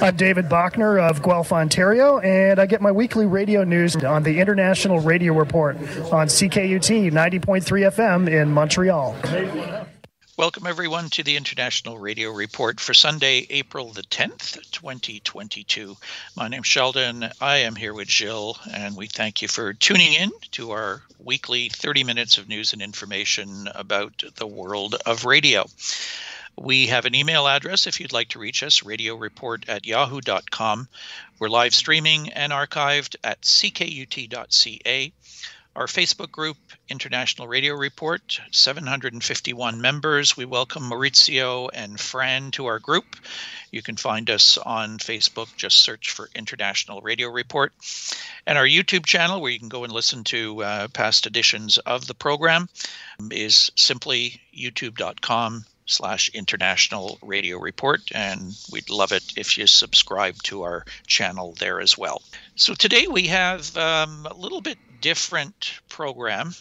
I'm David Bachner of Guelph, Ontario, and I get my weekly radio news on the International Radio Report on CKUT 90.3 FM in Montreal. Welcome, everyone, to the International Radio Report for Sunday, April the 10th, 2022. My name's Sheldon. I am here with Jill, and we thank you for tuning in to our weekly 30 minutes of news and information about the world of radio. We have an email address if you'd like to reach us, radioreport@yahoo.com. We're live streaming and archived at ckut.ca. Our Facebook group, International Radio Report, 751 members. We welcome Maurizio and Fran to our group. You can find us on Facebook. Just search for International Radio Report. And our YouTube channel, where you can go and listen to past editions of the program, is simply youtube.com/International Radio Report, and we'd love it if you subscribe to our channel there as well. So today we have a little bit different program.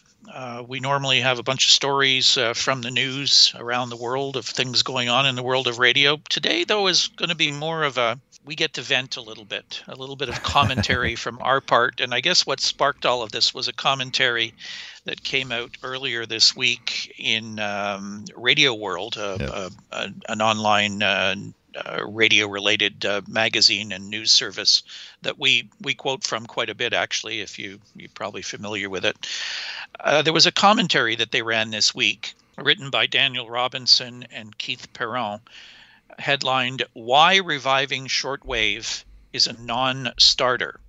We normally have a bunch of stories from the news around the world of things going on in the world of radio. Today, though, is going to be more of we get to vent a little bit of commentary from our part. And I guess what sparked all of this was a commentary that came out earlier this week in Radio World, an online radio-related magazine and news service that we quote from quite a bit, actually, if you're probably familiar with it. There was a commentary that they ran this week, written by Daniel Robinson and Keith Perron, headlined, "Why Reviving Shortwave is a Non-Starter,"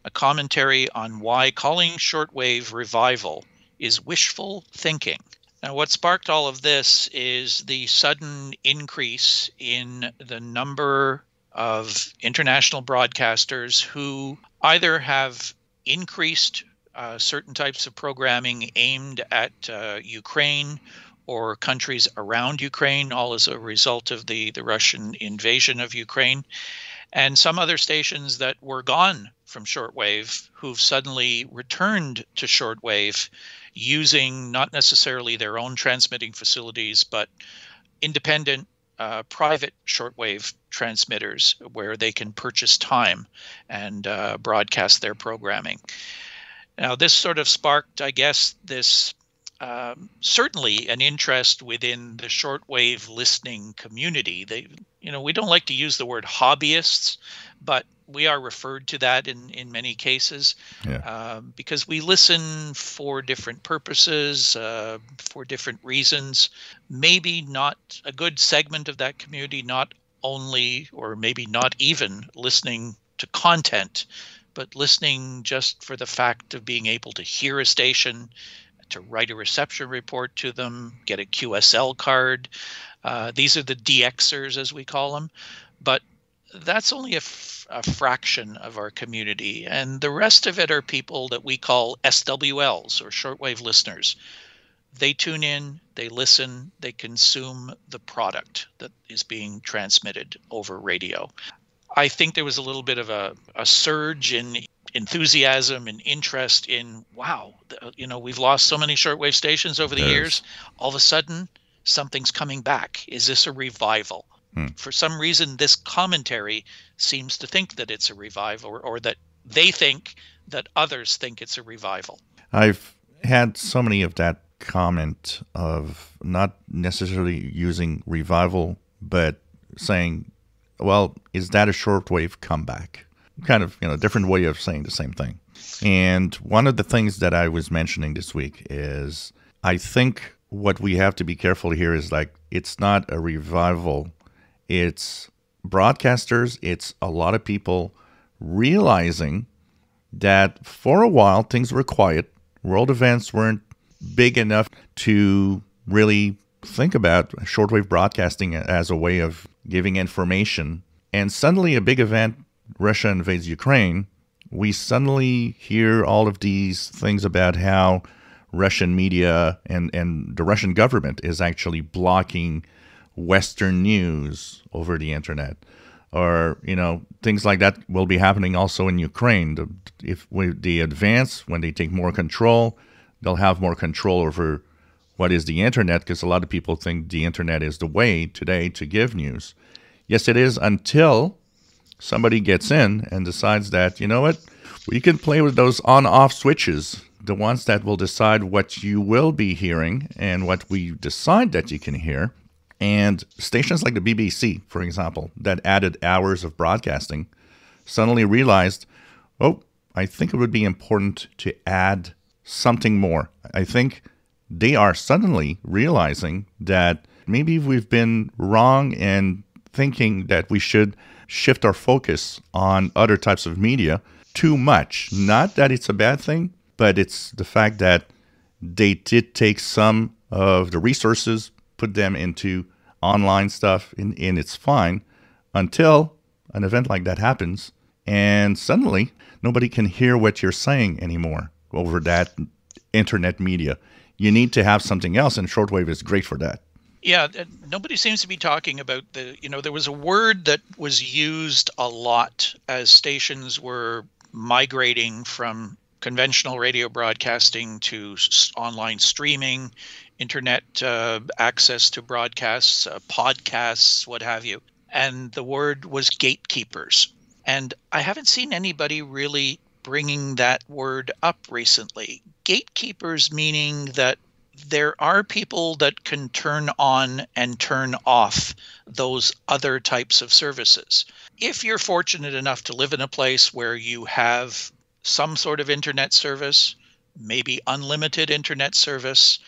a commentary on why calling shortwave revival is wishful thinking. Now, what sparked all of this is the sudden increase in the number of international broadcasters who either have increased certain types of programming aimed at Ukraine or countries around Ukraine, all as a result of the Russian invasion of Ukraine, and some other stations that were gone from shortwave who've suddenly returned to shortwave using not necessarily their own transmitting facilities, but independent private shortwave transmitters where they can purchase time and broadcast their programming. Now, this sort of sparked, I guess, this certainly an interest within the shortwave listening community. We don't like to use the word hobbyists, but we are referred to that in many cases, because we listen for different purposes, for different reasons. Maybe not a good segment of that community, not only or maybe not even listening to content, but listening just for the fact of being able to hear a station, to write a reception report to them, get a QSL card. These are the DXers, as we call them. But that's only a fraction of our community. And the rest of it are people that we call SWLs, or shortwave listeners. They tune in, they listen, they consume the product that is being transmitted over radio. I think there was a little bit of a surge in enthusiasm and interest in, wow, we've lost so many shortwave stations over the years. All of a sudden, something's coming back. Is this a revival? For some reason, this commentary seems to think that it's a revival, or that they think that others think it's a revival. I've had so many of that comment of not necessarily using revival, but saying, well, is that a shortwave comeback? Kind of, different way of saying the same thing. And one of the things that I was mentioning this week is I think what we have to be careful here is it's not a revival. It's broadcasters. It's a lot of people realizing that for a while things were quiet. World events weren't big enough to really think about shortwave broadcasting as a way of giving information. And suddenly a big event, Russia invades Ukraine, we suddenly hear all of these things about how Russian media and the Russian government is actually blocking Western news over the internet. Or, things like that will be happening also in Ukraine. If they advance, when they take more control, they'll have more control over what is the internet, because a lot of people think the internet is the way today to give news. Yes, it is, until somebody gets in and decides that, you know what, we can play with those on-off switches, the ones that will decide what you will be hearing and what we decide that you can hear. And stations like the BBC, for example, that added hours of broadcasting, suddenly realized, oh, I think it would be important to add something more. I think they are suddenly realizing that maybe we've been wrong in thinking that we should shift our focus on other types of media too much. Not that it's a bad thing, but it's the fact that they did take some of the resources, put them into online stuff, and it's fine until an event like that happens, and suddenly nobody can hear what you're saying anymore over that internet media. You need to have something else, and shortwave is great for that. Yeah, nobody seems to be talking about there was a word that was used a lot as stations were migrating from conventional radio broadcasting to online streaming, internet access to broadcasts, podcasts, what have you. And the word was gatekeepers. And I haven't seen anybody really bringing that word up recently. Gatekeepers meaning that there are people that can turn on and turn off those other types of services. If you're fortunate enough to live in a place where you have some sort of internet service, maybe unlimited internet service,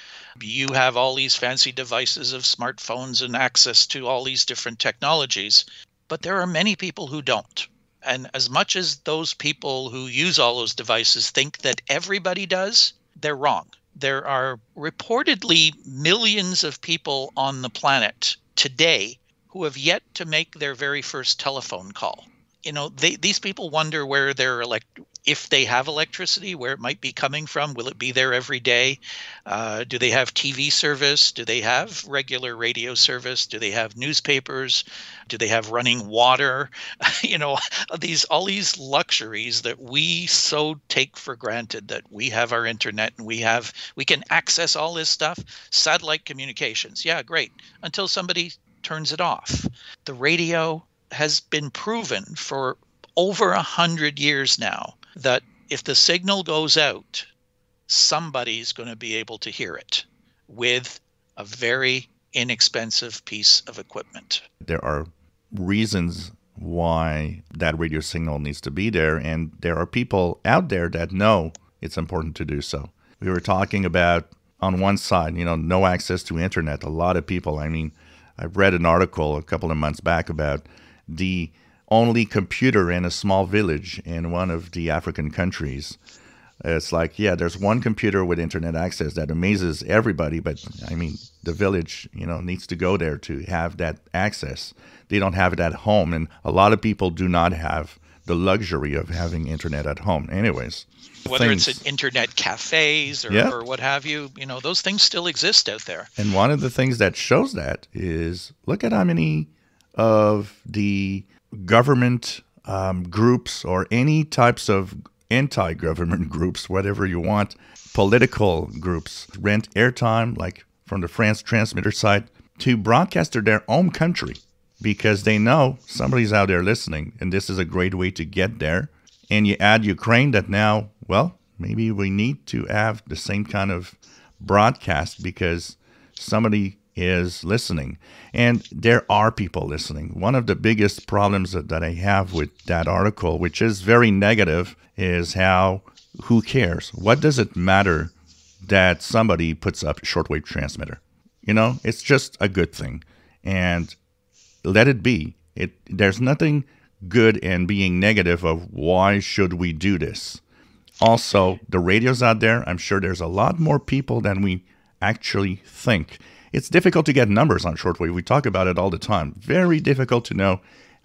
you have all these fancy devices of smartphones and access to all these different technologies, but there are many people who don't. And as much as those people who use all those devices think that everybody does, they're wrong. There are reportedly millions of people on the planet today who have yet to make their very first telephone call. These people wonder where if they have electricity, where it might be coming from. Will it be there every day? Do they have TV service? Do they have regular radio service? Do they have newspapers? Do they have running water? All these luxuries that we so take for granted, that we have our internet and we can access all this stuff. Satellite communications. Yeah, great. Until somebody turns it off. The radio has been proven for over 100 years now that if the signal goes out, somebody's going to be able to hear it with a very inexpensive piece of equipment. There are reasons why that radio signal needs to be there, and there are people out there that know it's important to do so. We were talking about, on one side, no access to internet. A lot of people, I've read an article a couple of months back about the only computer in a small village in one of the African countries. It's like, yeah, there's one computer with internet access that amazes everybody, but the village, needs to go there to have that access. They don't have it at home, and a lot of people do not have the luxury of having internet at home. Anyways, whether it's in internet cafes or what have you, those things still exist out there. And one of the things that shows that is, look at how many of the government groups or any types of anti-government groups, whatever you want, political groups, rent airtime, like from the France transmitter side, to broadcast to their own country because they know somebody's out there listening, and this is a great way to get there. And you add Ukraine that now, well, maybe we need to have the same kind of broadcast because somebody is listening. And there are people listening. One of the biggest problems that I have with that article, which is very negative, is who cares? What does it matter that somebody puts up a shortwave transmitter? It's just a good thing. And let it be. There's nothing good in being negative of why should we do this. Also, the radios out there, I'm sure there's a lot more people than we actually think. It's difficult to get numbers on shortwave. We talk about it all the time. Very difficult to know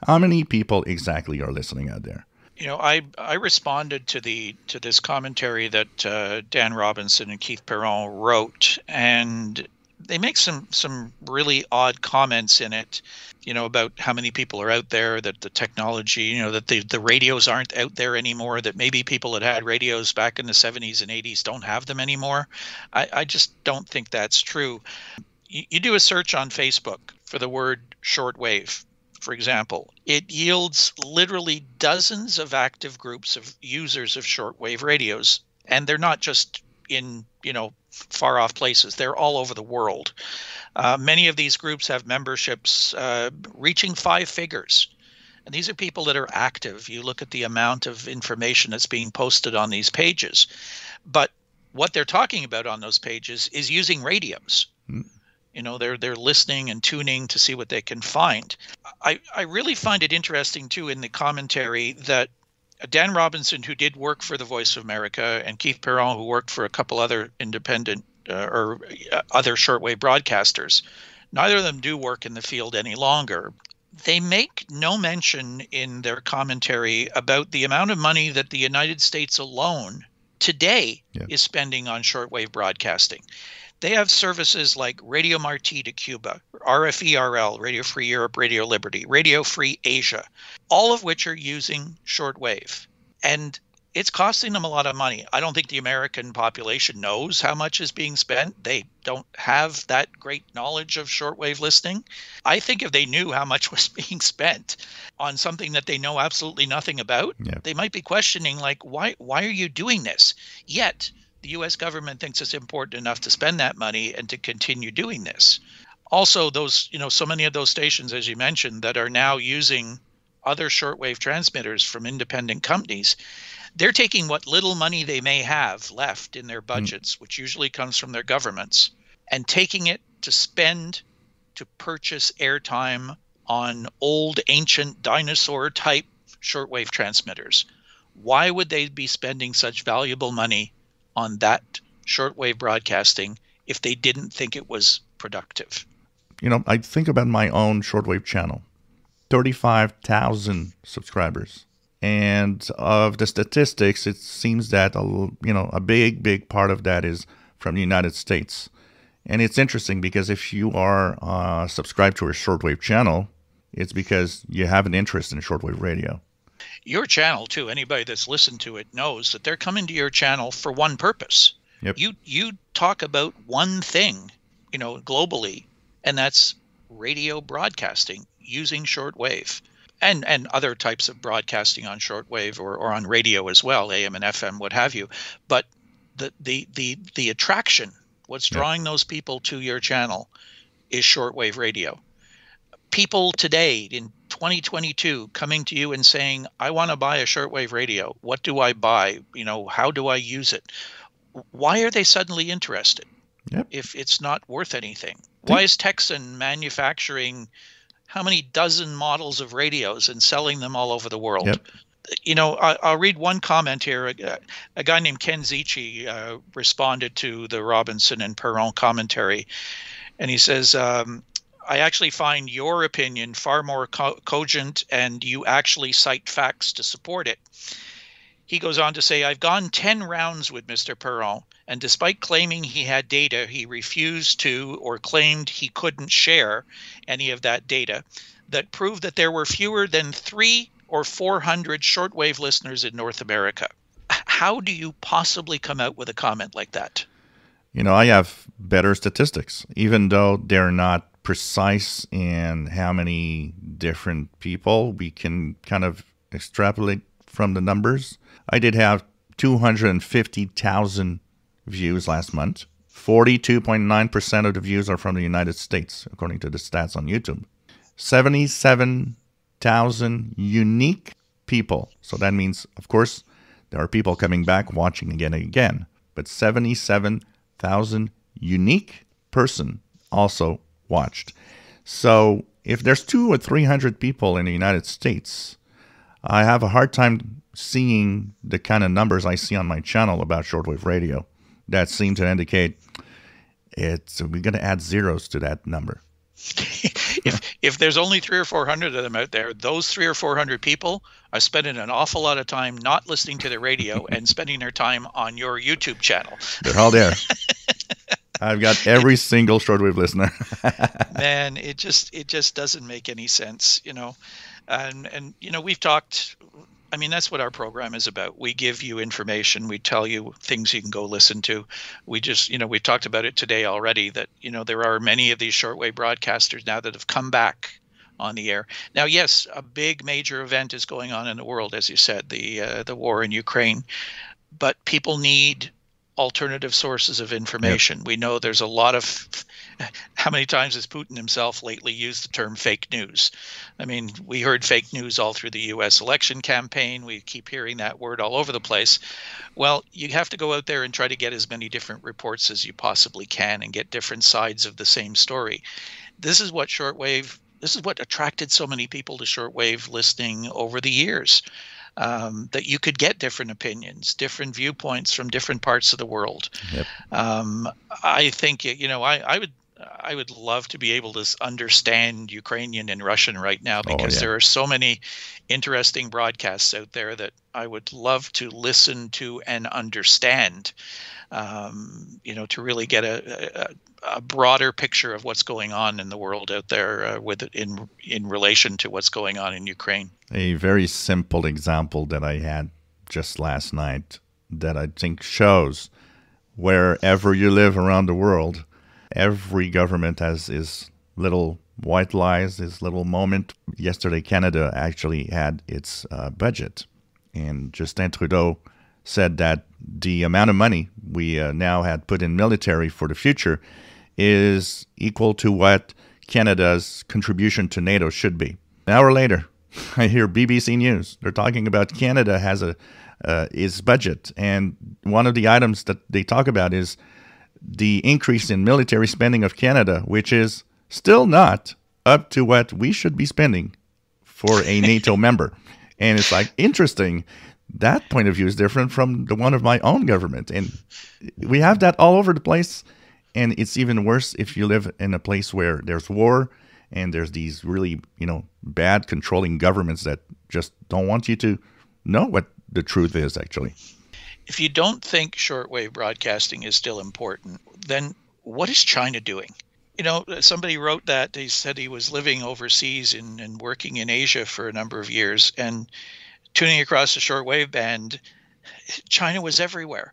how many people exactly are listening out there. I responded to this commentary that Dan Robinson and Keith Perron wrote, and they make some really odd comments in it, about how many people are out there, that the technology, that the radios aren't out there anymore, that maybe people that had radios back in the 70s and 80s don't have them anymore. I just don't think that's true. You do a search on Facebook for the word shortwave, for example, it yields literally dozens of active groups of users of shortwave radios. And they're not just in, far off places. They're all over the world. Many of these groups have memberships reaching 5 figures. And these are people that are active. You look at the amount of information that's being posted on these pages. But what they're talking about on those pages is using radios. They're listening and tuning to see what they can find. I really find it interesting, too, in the commentary that Dan Robinson, who did work for the Voice of America, and Keith Perron, who worked for a couple other independent or other shortwave broadcasters, neither of them do work in the field any longer. They make no mention in their commentary about the amount of money that the United States alone today is spending on shortwave broadcasting. They have services like Radio Marti to Cuba, RFERL, Radio Free Europe, Radio Liberty, Radio Free Asia, all of which are using shortwave. And it's costing them a lot of money. I don't think the American population knows how much is being spent. They don't have that great knowledge of shortwave listening. I think if they knew how much was being spent on something that they know absolutely nothing about, they might be questioning, like, why are you doing this? Yet the U.S. government thinks it's important enough to spend that money and to continue doing this. Also, those, so many of those stations, as you mentioned, that are now using other shortwave transmitters from independent companies, they're taking what little money they may have left in their budgets, which usually comes from their governments, and taking it to spend to purchase airtime on old, ancient, dinosaur-type shortwave transmitters. Why would they be spending such valuable money on that shortwave broadcasting if they didn't think it was productive? I think about my own shortwave channel, 35,000 subscribers. And of the statistics, it seems that a big part of that is from the United States. And it's interesting because if you are subscribed to a shortwave channel, it's because you have an interest in shortwave radio. Your channel, too, anybody that's listened to it knows that they're coming to your channel for one purpose. Yep. You talk about one thing, globally, and that's radio broadcasting using shortwave. And other types of broadcasting on shortwave or on radio as well, AM and FM, what have you. But the attraction, what's drawing those people to your channel, is shortwave radio. People today in 2022 coming to you and saying, I want to buy a shortwave radio. What do I buy? How do I use it? Why are they suddenly interested if it's not worth anything? Why is Texan manufacturing how many dozen models of radios and selling them all over the world? I'll read one comment here. A guy named Ken Zichi responded to the Robinson and Perron commentary, and he says, I actually find your opinion far more cogent, and you actually cite facts to support it. He goes on to say, I've gone 10 rounds with Mr. Perron, and despite claiming he had data, he refused to or claimed he couldn't share any of that data that proved that there were fewer than 300 or 400 shortwave listeners in North America. How do you possibly come out with a comment like that? I have better statistics, even though they're not precise in how many different people we can kind of extrapolate from the numbers. I did have 250,000 views last month. 42.9% of the views are from the United States, according to the stats on YouTube. 77,000 unique people. So that means, of course, there are people coming back, watching again and again. But 77,000 unique person also watched. So if there's 200 or 300 people in the United States, I have a hard time seeing the kind of numbers I see on my channel about shortwave radio that seem to indicate we're going to add zeros to that number. If there's only 300 or 400 of them out there, those 300 or 400 people are spending an awful lot of time not listening to the radio and spending their time on your YouTube channel. They're all there. I've got every single shortwave listener. Man, it just doesn't make any sense, And we've talked. I mean, that's what our program is about. We give you information. We tell you things you can go listen to. We just, we've talked about it today already that, there are many of these shortwave broadcasters now that have come back on the air. Now, yes, a big major event is going on in the world, as you said, the war in Ukraine, but people need alternative sources of information. Yep. We know there's a lot of, how many times has Putin himself lately used the term fake news? I mean, we heard fake news all through the US election campaign. We keep hearing that word all over the place. Well, you have to go out there and try to get as many different reports as you possibly can and get different sides of the same story. This is what attracted so many people to shortwave listening over the years. That you could get different opinions, different viewpoints from different parts of the world. Yep. I think, I would love to be able to understand Ukrainian and Russian right now, because there are so many interesting broadcasts out there that I would love to listen to and understand, to really get a broader picture of what's going on in the world out there in relation to what's going on in Ukraine. A very simple example that I had just last night that I think shows wherever you live around the world, every government has his little white lies, his little moment. Yesterday, Canada actually had its budget, and Justin Trudeau said that the amount of money we now had put in military for the future is equal to what Canada's contribution to NATO should be. An hour later, I hear BBC News. They're talking about Canada has its budget, and one of the items that they talk about is the increase in military spending of Canada, which is still not up to what we should be spending for a NATO member. And it's like, interesting. That point of view is different from the one of my own government. And we have that all over the place. And it's even worse if you live in a place where there's war and there's these really, bad controlling governments that just don't want you to know what the truth is, actually. If you don't think shortwave broadcasting is still important, then what is China doing? Somebody wrote that. They said he was living overseas and working in Asia for a number of years, and tuning across the shortwave band, China was everywhere.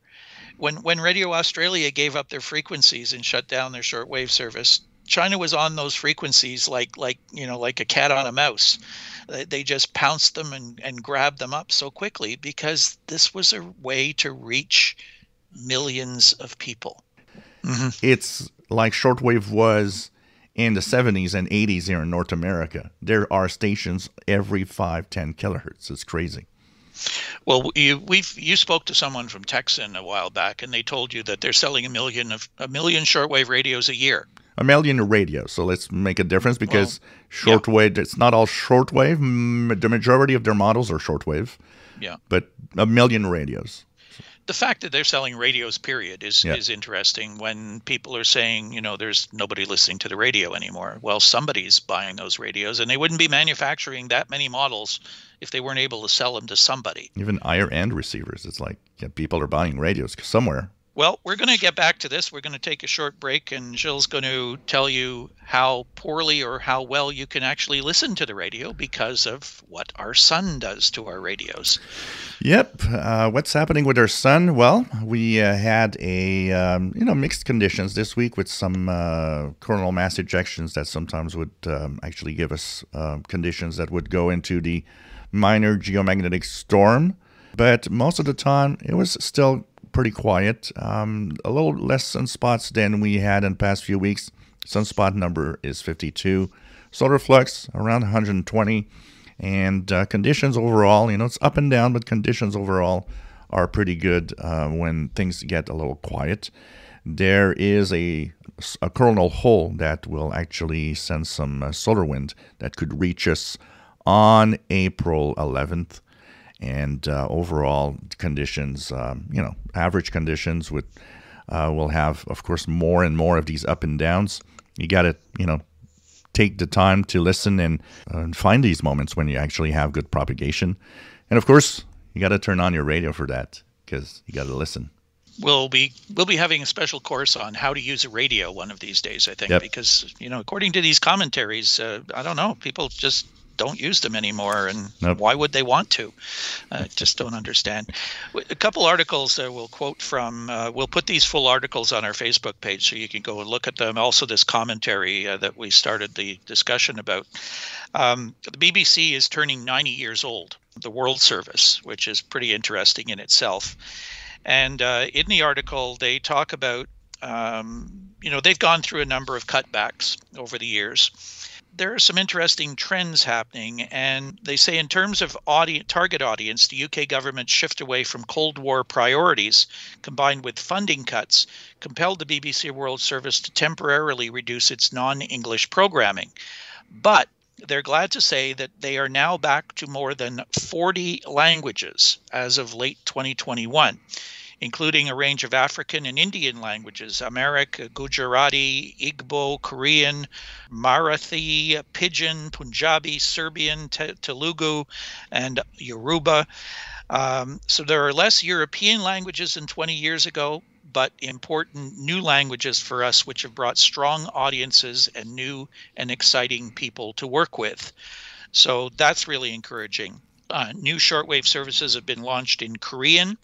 When Radio Australia gave up their frequencies and shut down their shortwave service, China was on those frequencies like a cat on a mouse. They just pounced them and grabbed them up so quickly, because this was a way to reach millions of people. Mm-hmm. It's like shortwave was in the 70s and 80s here in North America. There are stations every 5-10 kilohertz. It's crazy. Well, you spoke to someone from Texan a while back, and they told you that they're selling a million shortwave radios a year. A million radios. So let's make a difference, because shortwave, it's not all shortwave. The majority of their models are shortwave. Yeah. But a million radios. The fact that they're selling radios, period, is interesting. When people are saying, there's nobody listening to the radio anymore. Well, somebody's buying those radios, and they wouldn't be manufacturing that many models if they weren't able to sell them to somebody. Even higher end receivers. It's like people are buying radios somewhere. Well, we're going to get back to this. We're going to take a short break, and Gilles going to tell you how poorly or how well you can actually listen to the radio because of what our sun does to our radios. Yep. What's happening with our sun? Well, we had a mixed conditions this week with some coronal mass ejections that sometimes would actually give us conditions that would go into the minor geomagnetic storm. But most of the time, it was still pretty quiet. A little less sunspots than we had in the past few weeks. Sunspot number is 52. Solar flux around 120. And conditions overall, it's up and down, but conditions overall are pretty good when things get a little quiet. There is a coronal hole that will actually send some solar wind that could reach us on April 11th. And overall conditions, average conditions will have, of course, more and more of these up and downs. You got to, take the time to listen and find these moments when you actually have good propagation. And of course, you got to turn on your radio for that, because you got to listen. We'll be having a special course on how to use a radio one of these days, I think, because, according to these commentaries, I don't know, people just don't use them anymore, and Nope. why would they want to? Just don't understand. A couple articles that we'll quote from. We'll put these full articles on our Facebook page so you can go and look at them. Also, this commentary that we started the discussion about. The BBC is turning 90 years old, the World Service, which is pretty interesting in itself. And in the article, they talk about, they've gone through a number of cutbacks over the years. There are some interesting trends happening, and they say in terms of target audience, the UK government's shift away from Cold War priorities, combined with funding cuts, compelled the BBC World Service to temporarily reduce its non-English programming. But they're glad to say that they are now back to more than 40 languages as of late 2021, including a range of African and Indian languages: Amharic, Gujarati, Igbo, Korean, Marathi, Pidgin, Punjabi, Serbian, Telugu, and Yoruba. So there are less European languages than 20 years ago, but important new languages for us, which have brought strong audiences and new and exciting people to work with. So that's really encouraging. New shortwave services have been launched in Korean,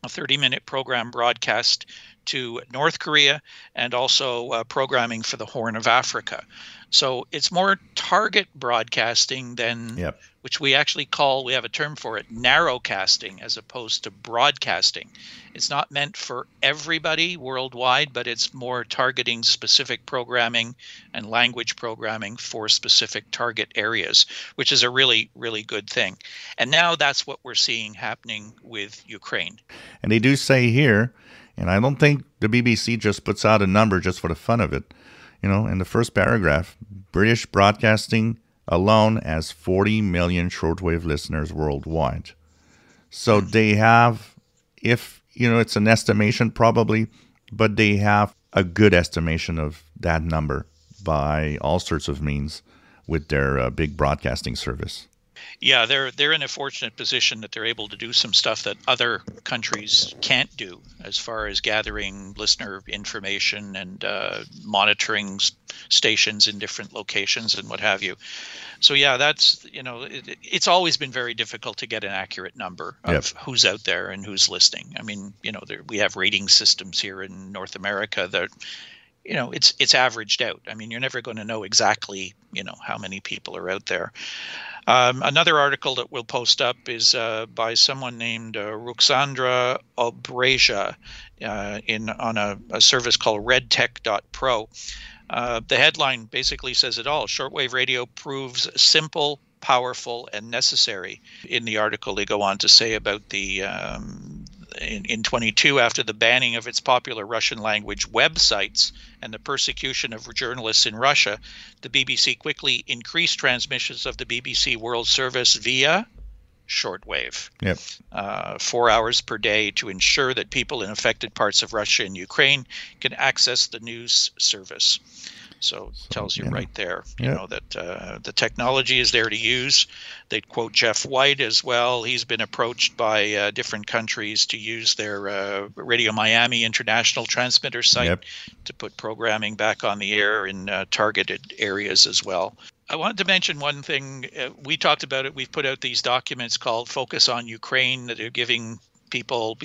a 30-minute program broadcast to North Korea, and also programming for the Horn of Africa. So it's more target broadcasting than, which we actually call, we have a term for it, narrowcasting, as opposed to broadcasting. It's not meant for everybody worldwide, but it's more targeting specific programming and language programming for specific target areas, which is a really, really good thing. And now that's what we're seeing happening with Ukraine. And they do say here, and I don't think the BBC just puts out a number just for the fun of it. In the first paragraph, British Broadcasting alone has 40 million shortwave listeners worldwide. So they have, if, it's an estimation probably, but they have a good estimation of that number by all sorts of means with their big broadcasting service. Yeah, they're in a fortunate position that they're able to do some stuff that other countries can't do, as far as gathering listener information and monitoring stations in different locations and what have you. So yeah, that's, it's always been very difficult to get an accurate number of who's out there and who's listening. I mean, we have rating systems here in North America that, it's averaged out. I mean, you're never going to know exactly, how many people are out there. Another article that we'll post up is by someone named Ruxandra Obreja on a service called redtech.pro. The headline basically says it all. Shortwave radio proves simple, powerful, and necessary. In the article, they go on to say about the in 22, after the banning of its popular Russian language websites and the persecution of journalists in Russia, the BBC quickly increased transmissions of the BBC World Service via shortwave, 4 hours per day, to ensure that people in affected parts of Russia and Ukraine can access the news service. So it tells you right there, that the technology is there to use. They quote Jeff White as well. He's been approached by different countries to use their Radio Miami international transmitter site to put programming back on the air in targeted areas as well. I wanted to mention one thing. We talked about it. We've put out these documents called Focus on Ukraine that are giving people,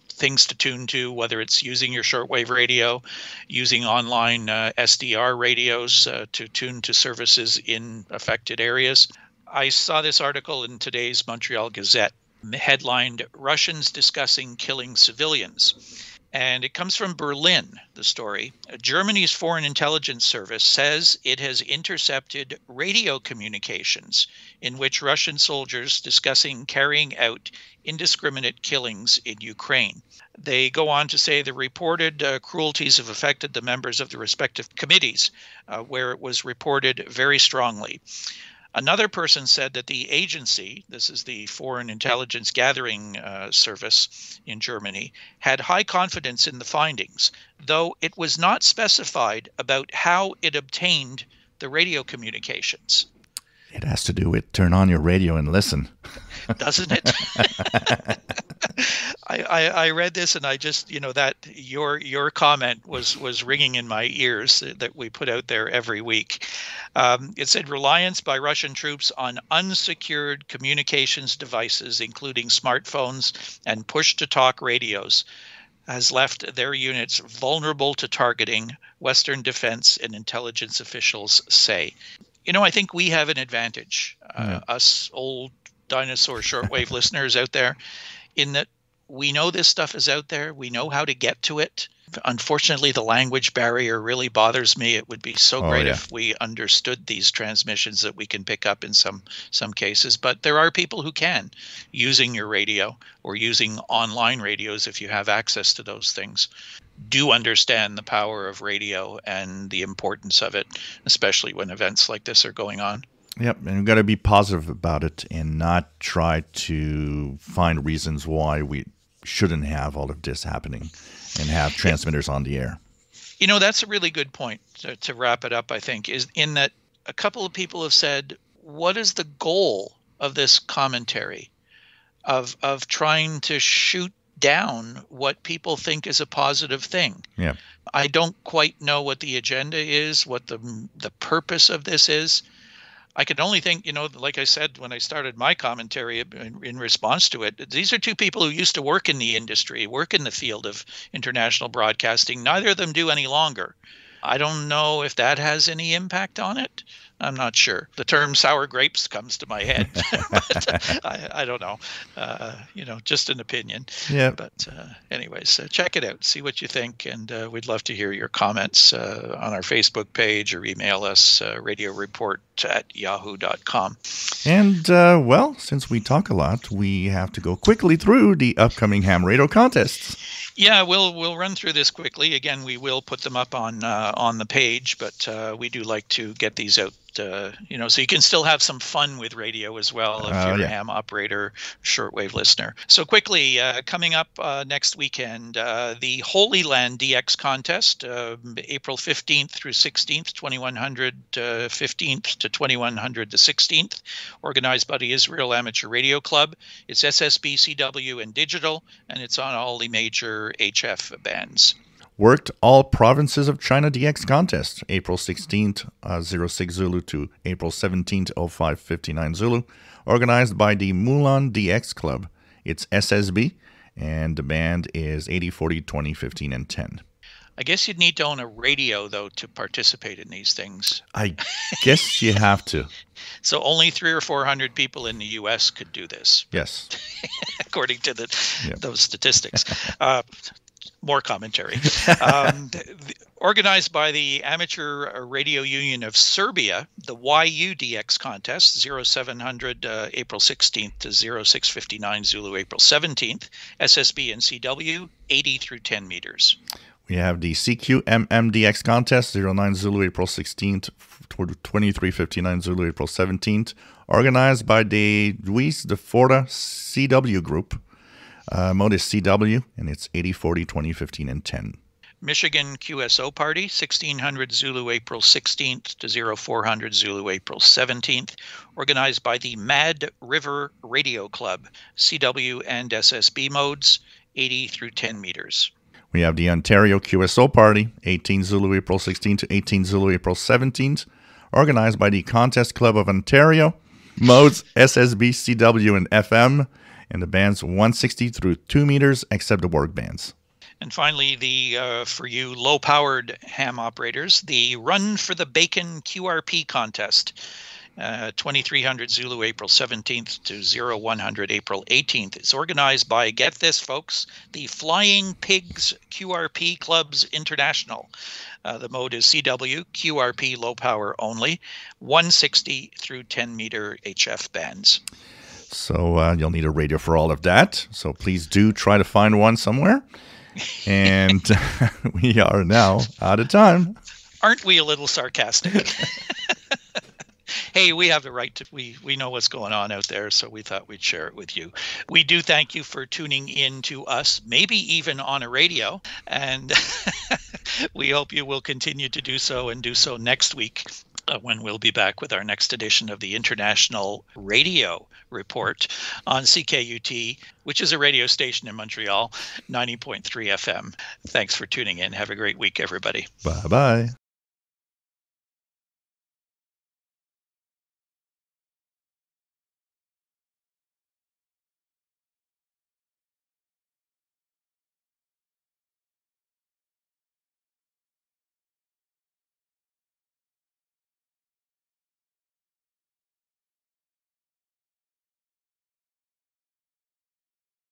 things to tune to, whether it's using your shortwave radio, using online SDR radios to tune to services in affected areas. I saw this article in today's Montreal Gazette, headlined "Russians Discussing Killing Civilians." And it comes from Berlin, the story. Germany's Foreign Intelligence Service says it has intercepted radio communications in which Russian soldiers discussing carrying out indiscriminate killings in Ukraine. They go on to say the reported cruelties have affected the members of the respective committees, where it was reported very strongly. Another person said that the agency, this is the Foreign Intelligence Gathering Service in Germany, had high confidence in the findings, though it was not specified about how it obtained the radio communications. It has to do with turn on your radio and listen. Doesn't it? I read this and I just, that your comment was ringing in my ears that we put out there every week. It said reliance by Russian troops on unsecured communications devices, including smartphones and push-to-talk radios, has left their units vulnerable to targeting, Western defense and intelligence officials say. I think we have an advantage, us old dinosaur shortwave listeners out there, in that we know this stuff is out there. We know how to get to it. Unfortunately, the language barrier really bothers me. It would be so great if we understood these transmissions that we can pick up in some cases. But there are people who can, using your radio or using online radios if you have access to those things, do understand the power of radio and the importance of it, especially when events like this are going on. Yep, and we've got to be positive about it and not try to find reasons why we shouldn't have all of this happening and have transmitters on the air. That's a really good point to wrap it up, I think, is in that a couple of people have said, what is the goal of this commentary of trying to shoot down what people think is a positive thing? Yeah. I don't quite know what the agenda is, what the purpose of this is. I can only think, like I said, when I started my commentary in response to it, these are two people who used to work in the industry, work in the field of international broadcasting. Neither of them do any longer. I don't know if that has any impact on it. I'm not sure. The term sour grapes comes to my head, but I don't know. Just an opinion. Yeah. But anyways, check it out. See what you think. And we'd love to hear your comments on our Facebook page or email us radioreport@yahoo.com. And, since we talk a lot, we have to go quickly through the upcoming ham radio contests. Yeah, we'll run through this quickly. Again, we will put them up on the page, but we do like to get these out, so you can still have some fun with radio as well if you're a ham operator, shortwave listener. So quickly, coming up next weekend, the Holy Land DX contest, April 15th through 16th, 2100 15th to 2100 the 16th, organized by the Israel Amateur Radio Club. It's SSB, CW, and digital, and it's on all the major HF bands. Worked all provinces of China DX contest, April 16th, 06 Zulu to April 17th, 0559 Zulu, organized by the Mulan DX Club. It's SSB, and the band is 80, 40, 20, 15, and 10. I guess you'd need to own a radio, though, to participate in these things. I guess you have to. So only 300 or 400 people in the U.S. could do this. Yes. According to those statistics. More commentary. Organized by the Amateur Radio Union of Serbia, the YUDX contest, 0700 April 16th to 0659 Zulu April 17th, SSB and CW, 80 through 10 meters. We have the CQMMDX contest, 09 Zulu April 16th to 2359 Zulu April 17th, organized by the Luis de Fora CW group. Mode is CW, and it's 80, 40, 20, 15, and 10. Michigan QSO Party, 1600 Zulu April 16th to 0400 Zulu April 17th, organized by the Mad River Radio Club, CW and SSB modes, 80 through 10 meters. We have the Ontario QSO Party, 18 Zulu April 16th to 18 Zulu April 17th, organized by the Contest Club of Ontario, modes SSB, CW, and FM, and the bands 160 through 2 meters, except the work bands. And finally, for you low-powered ham operators, the Run for the Bacon QRP contest, 2300 Zulu April 17th to 0100 April 18th. It's organized by, get this, folks, the Flying Pigs QRP Clubs International. The mode is CW, QRP low power only, 160 through 10 meter HF bands. So you'll need a radio for all of that. So please do try to find one somewhere. And we are now out of time. Aren't we a little sarcastic? Hey, we have the right to, we know what's going on out there, so we thought we'd share it with you. We do thank you for tuning in to us, maybe even on a radio, and we hope you will continue to do so and do so next week. when we'll be back with our next edition of the International Radio Report on CKUT, which is a radio station in Montreal, 90.3 FM. Thanks for tuning in. Have a great week, everybody. Bye-bye.